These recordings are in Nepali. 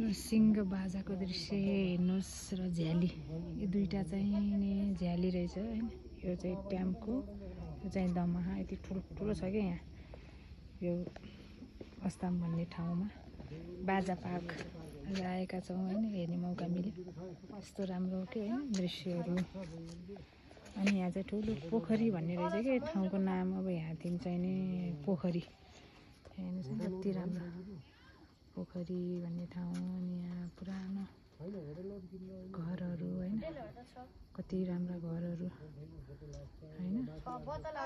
सिङ्गो बाजाको दृश्य हेर्नुहोस् र झ्याली यो दुईटा चाहिँ नि झ्याली रहेछ हैन। यो चाहिँ ट्याम्को, यो चाहिँ दमाहा। यति ठुलो छ क्या यहाँ यो अस्ताम भन्ने ठाउँमा। बाजा पार्क आज आएका छौँ हैन, हेर्ने मौका मिल्यो। यस्तो राम्रो के हैन दृश्यहरू। अनि यहाँ चाहिँ ठुलो पोखरी भन्ने रहेछ कि ठाउँको नाम। अब यहाँदेखि चाहिँ नि पोखरी हेर्नुहोस् न कति राम्रो पोखरी भन्ने ठाउँ। अनि यहाँ पुरानो घरहरू हैन, कति राम्रा घरहरू हैन,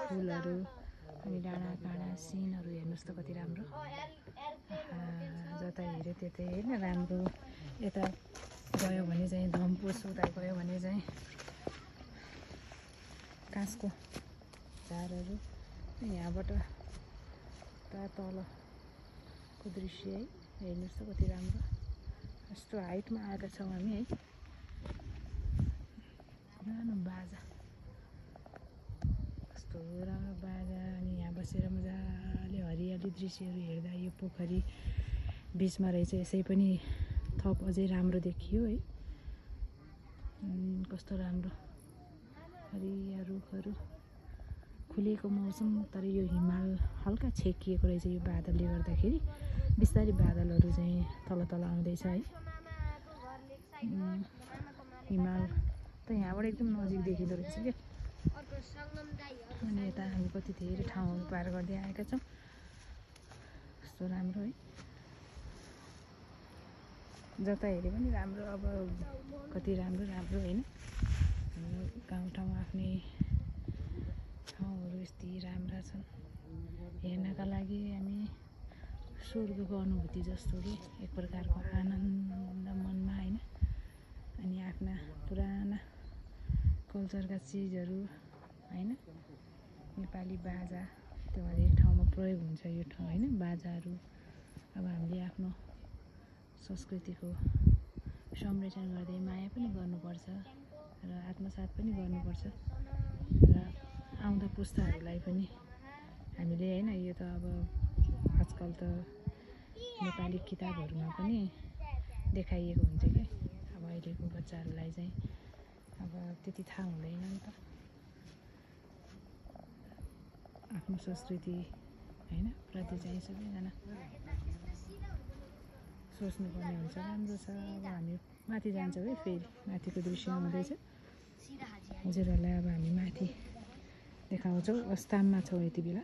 फुलहरू अनि डाँडा काँडा सिनहरू हेर्नुहोस् त कति राम्रो। जता हेऱ्यो त्यतै हैन राम्रो। यता गयो भने चाहिँ धम्पोस, उता गयो भने चाहिँ काँसको झारहरू। यहाँबाट तलको दृश्य है हेर्नुहोस् त कति राम्रो। यस्तो हाइटमा आएका छौँ हामी है। पुरानो बाजा, कस्तो राम्रो बाजा। अनि यहाँ बसेर मजाले हरियाली दृश्यहरू हेर्दा यो पोखरी बिचमा रहेछ, यसै पनि थप अझै राम्रो देखियो है। कस्तो राम्रो हरिया रुखहरू, खुलेको मौसम। तर यो हिमाल हल्का छेकिएको रहेछ यो बादलले गर्दाखेरि। बिस्तारै बादलहरू चाहिँ तल आउँदैछ है। हिमाल त यहाँबाट एकदम नजिक देखिँदो रहेछ क्या। अनि यता हामी कति धेरै ठाउँहरू पार गर्दै आएका छौँ। कस्तो राम्रो है, जता हेऱ्यो पनि राम्रो। अब कति राम्रो होइन। गाउँठाउँ आफ्नै ठाउँहरू यस्तै राम्रा छन् हेर्नका लागि। हामी स्वर्गको अनुभूति जस्तो कि एक प्रकारको आनन्द मनमा होइन। अनि आफ्ना पुराना कल्चरका चिजहरू होइन, नेपाली बाजा त्यो हरेक ठाउँमा प्रयोग हुन्छ यो ठाउँ होइन बाजाहरू। अब हामीले आफ्नो संस्कृतिको संरक्षण गर्दै माया पनि गर्नुपर्छ र आत्मसात पनि गर्नुपर्छ। र आउँदो पुस्ताहरूलाई पनि हामीले होइन, यो त अब आजकल त नेपाली किताबहरूमा पनि देखाइएको हुन्छ कि। अब अहिलेको बच्चाहरूलाई चाहिँ अब त्यति थाहा हुँदैन नि त। आफ्नो संस्कृति होइन प्रति चाहिँ सबैजना सोच्नुपर्ने हुन्छ। राम्रो छ। अब हामी माथि जान्छौँ है, फेरि माथिको दृश्य हुँदैछ। हजुरहरूलाई अब हामी माथि देखाउँछौँ। अस्ताममा छौँ यति बेला।